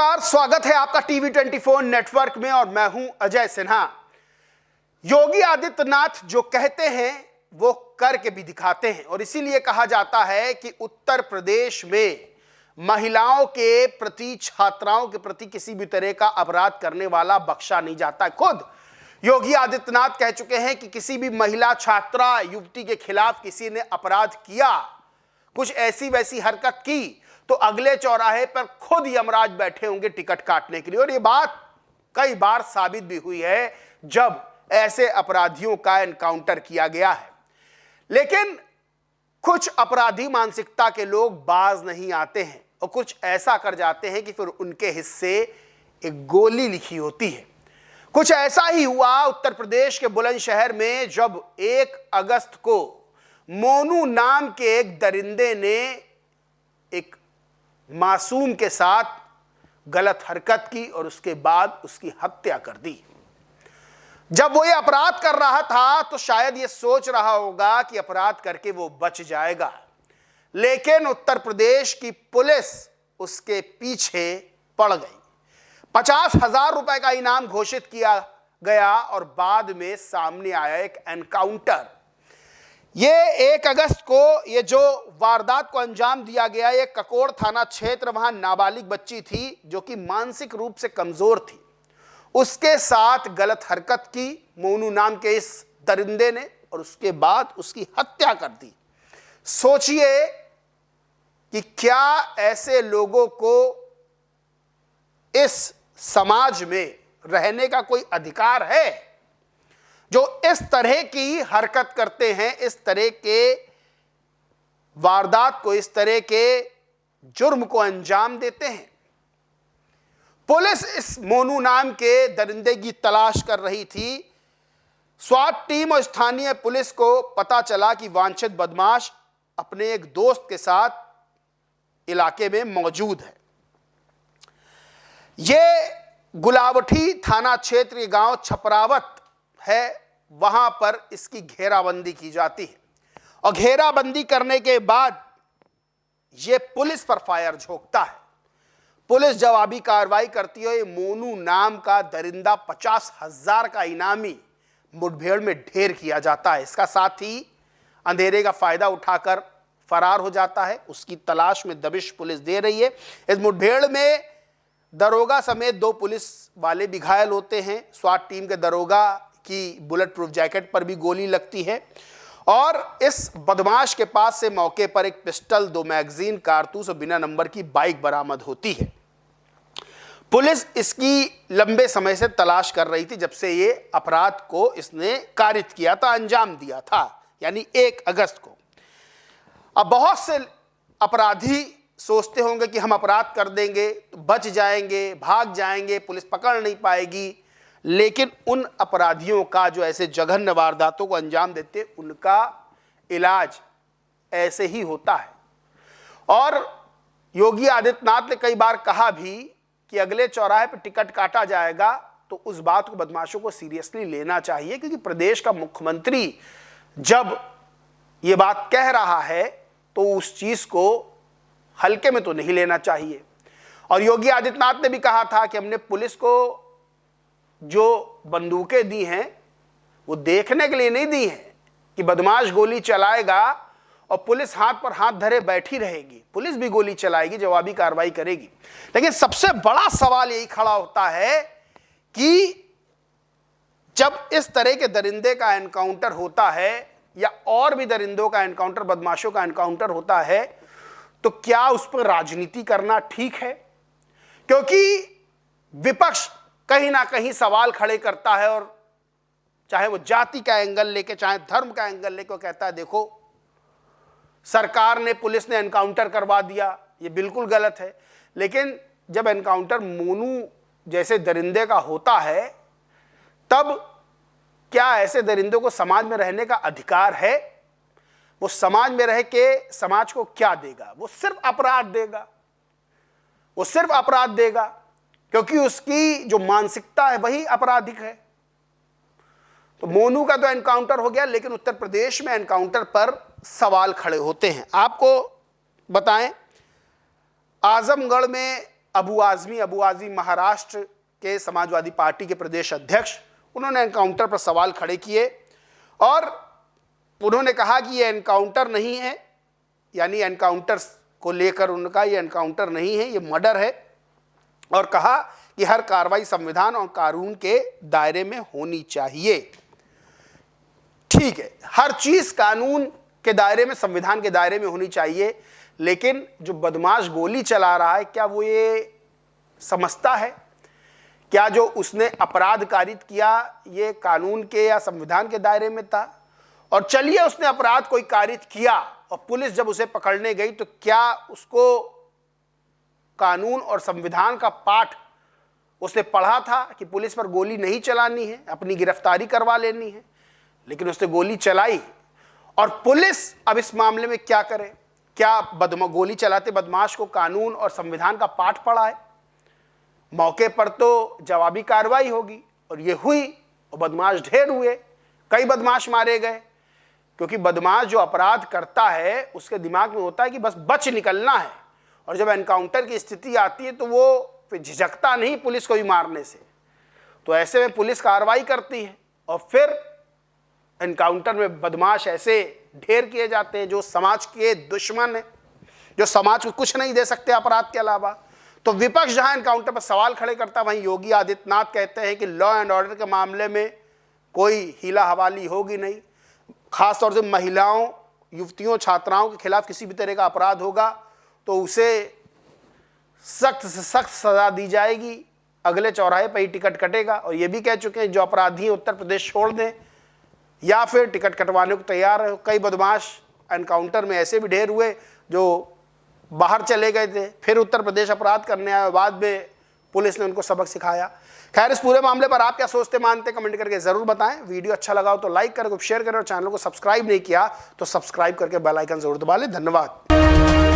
नमस्कार, स्वागत है आपका टीवी 24 नेटवर्क में और मैं हूं अजय सिन्हा। योगी आदित्यनाथ जो कहते हैं वो करके भी दिखाते हैं और इसीलिए कहा जाता है कि उत्तर प्रदेश में महिलाओं के प्रति, छात्राओं के प्रति किसी भी तरह का अपराध करने वाला बख्शा नहीं जाता। खुद योगी आदित्यनाथ कह चुके हैं कि किसी भी महिला, छात्रा, युवती के खिलाफ किसी ने अपराध किया, कुछ ऐसी वैसी हरकत की, तो अगले चौराहे पर खुद यमराज बैठे होंगे टिकट काटने के लिए। और ये बात कई बार साबित भी हुई है जब ऐसे अपराधियों का एनकाउंटर किया गया है। लेकिन कुछ अपराधी मानसिकता के लोग बाज नहीं आते हैं और कुछ ऐसा कर जाते हैं कि फिर उनके हिस्से एक गोली लिखी होती है। कुछ ऐसा ही हुआ उत्तर प्रदेश के बुलंदशहर में जब 1 अगस्त को मोनू नाम के एक दरिंदे ने एक मासूम के साथ गलत हरकत की और उसके बाद उसकी हत्या कर दी। जब वो ये अपराध कर रहा था तो शायद ये सोच रहा होगा कि अपराध करके वो बच जाएगा, लेकिन उत्तर प्रदेश की पुलिस उसके पीछे पड़ गई। 50,000 रुपए का इनाम घोषित किया गया और बाद में सामने आया एक एनकाउंटर। ये 1 अगस्त को ये जो वारदात को अंजाम दिया गया, ये ककोड़ थाना क्षेत्र, वहां नाबालिग बच्ची थी जो कि मानसिक रूप से कमजोर थी, उसके साथ गलत हरकत की मोनू नाम के इस दरिंदे ने और उसके बाद उसकी हत्या कर दी। सोचिए कि क्या ऐसे लोगों को इस समाज में रहने का कोई अधिकार है जो इस तरह की हरकत करते हैं, इस तरह के वारदात को, इस तरह के जुर्म को अंजाम देते हैं। पुलिस इस मोनू नाम के दरिंदे की तलाश कर रही थी। स्वाट टीम और स्थानीय पुलिस को पता चला कि वांछित बदमाश अपने एक दोस्त के साथ इलाके में मौजूद है। यह गुलावटी थाना क्षेत्र गांव छपरावत है, वहां पर इसकी घेराबंदी की जाती है और घेराबंदी करने के बाद यह पुलिस पर फायर झोंकता है। पुलिस जवाबी कार्रवाई करती है। मोनू नाम का दरिंदा 50,000 का इनामी मुठभेड़ में ढेर किया जाता है। इसका साथी अंधेरे का फायदा उठाकर फरार हो जाता है। उसकी तलाश में दबिश पुलिस दे रही है। इस मुठभेड़ में दरोगा समेत 2 पुलिस वाले भी घायल होते हैं। स्वाट टीम के दरोगा की बुलेट प्रूफ जैकेट पर भी गोली लगती है और इस बदमाश के पास से मौके पर एक पिस्टल, 2 मैगजीन, कारतूस और बिना नंबर की बाइक बरामद होती है। पुलिस इसकी लंबे समय से तलाश कर रही थी जब से ये अपराध को इसने कारित किया था, अंजाम दिया था, यानी 1 अगस्त को। अब बहुत से अपराधी सोचते होंगे कि हम अपराध कर देंगे तो बच जाएंगे, भाग जाएंगे, पुलिस पकड़ नहीं पाएगी, लेकिन उन अपराधियों का जो ऐसे जघन्य वारदातों को अंजाम देते, उनका इलाज ऐसे ही होता है। और योगी आदित्यनाथ ने कई बार कहा भी कि अगले चौराहे पर टिकट काटा जाएगा तो उस बात को बदमाशों को सीरियसली लेना चाहिए, क्योंकि प्रदेश का मुख्यमंत्री जब ये बात कह रहा है तो उस चीज को हल्के में तो नहीं लेना चाहिए। और योगी आदित्यनाथ ने भी कहा था कि हमने पुलिस को जो बंदूकें दी हैं वो देखने के लिए नहीं दी हैं कि बदमाश गोली चलाएगा और पुलिस हाथ पर हाथ धरे बैठी रहेगी। पुलिस भी गोली चलाएगी, जवाबी कार्रवाई करेगी। लेकिन सबसे बड़ा सवाल यही खड़ा होता है कि जब इस तरह के दरिंदे का एनकाउंटर होता है या और भी दरिंदों का एनकाउंटर, बदमाशों का एनकाउंटर होता है, तो क्या उस पर राजनीति करना ठीक है? क्योंकि विपक्ष कहीं ना कहीं सवाल खड़े करता है और चाहे वो जाति का एंगल लेके, चाहे धर्म का एंगल लेके, कहता है देखो सरकार ने, पुलिस ने एनकाउंटर करवा दिया, ये बिल्कुल गलत है। लेकिन जब एनकाउंटर मोनू जैसे दरिंदे का होता है तब क्या ऐसे दरिंदों को समाज में रहने का अधिकार है? वो समाज में रह के समाज को क्या देगा? वो सिर्फ अपराध देगा, वो सिर्फ अपराध देगा, क्योंकि उसकी जो मानसिकता है वही आपराधिक है। तो मोनू का तो एनकाउंटर हो गया, लेकिन उत्तर प्रदेश में एनकाउंटर पर सवाल खड़े होते हैं। आपको बताएं, आजमगढ़ में अबू आज़मी महाराष्ट्र के समाजवादी पार्टी के प्रदेश अध्यक्ष, उन्होंने एनकाउंटर पर सवाल खड़े किए और उन्होंने कहा कि ये एनकाउंटर नहीं है, यानी एनकाउंटर को लेकर उनका ये एनकाउंटर नहीं है, ये मर्डर है, और कहा कि हर कार्रवाई संविधान और कानून के दायरे में होनी चाहिए। ठीक है, हर चीज कानून के दायरे में, संविधान के दायरे में होनी चाहिए, लेकिन जो बदमाश गोली चला रहा है, क्या वो ये समझता है? क्या जो उसने अपराध कारित किया ये कानून के या संविधान के दायरे में था? और चलिए उसने अपराध कोई कारित किया और पुलिस जब उसे पकड़ने गई तो क्या उसको कानून और संविधान का पाठ उसने पढ़ा था कि पुलिस पर गोली नहीं चलानी है, अपनी गिरफ्तारी करवा लेनी है? लेकिन उसने गोली चलाई और पुलिस अब इस मामले में क्या करे? क्या गोली चलाते बदमाश को कानून और संविधान का पाठ पढ़ा है? मौके पर तो जवाबी कार्रवाई होगी और ये हुई और बदमाश ढेर हुए, कई बदमाश मारे गए, क्योंकि बदमाश जो अपराध करता है उसके दिमाग में होता है कि बस बच निकलना है, और जब एनकाउंटर की स्थिति आती है तो वो फिर झिझकता नहीं पुलिस को भी मारने से। तो ऐसे में पुलिस कार्रवाई करती है और फिर एनकाउंटर में बदमाश ऐसे ढेर किए जाते हैं जो समाज के दुश्मन हैं, जो समाज को कुछ नहीं दे सकते अपराध के अलावा। तो विपक्ष जहां एनकाउंटर पर सवाल खड़े करता, वहीं योगी आदित्यनाथ कहते हैं कि लॉ एंड ऑर्डर के मामले में कोई हीला हवाली होगी नहीं, खासतौर से महिलाओं, युवतियों, छात्राओं के खिलाफ किसी भी तरह का अपराध होगा तो उसे सख्त से सख्त सजा दी जाएगी, अगले चौराहे पर ही टिकट कटेगा। और ये भी कह चुके हैं जो अपराधी उत्तर प्रदेश छोड़ दें या फिर टिकट कटवाने को तैयार है। कई बदमाश एनकाउंटर में ऐसे भी ढेर हुए जो बाहर चले गए थे, फिर उत्तर प्रदेश अपराध करने आए, बाद में पुलिस ने उनको सबक सिखाया। खैर, इस पूरे मामले पर आप क्या सोचते मानते कमेंट करके जरूर बताएं। वीडियो अच्छा लगा हो तो लाइक करें, शेयर करें और चैनल को सब्सक्राइब नहीं किया तो सब्सक्राइब करके बेल आइकन जरूर दबा लें। धन्यवाद।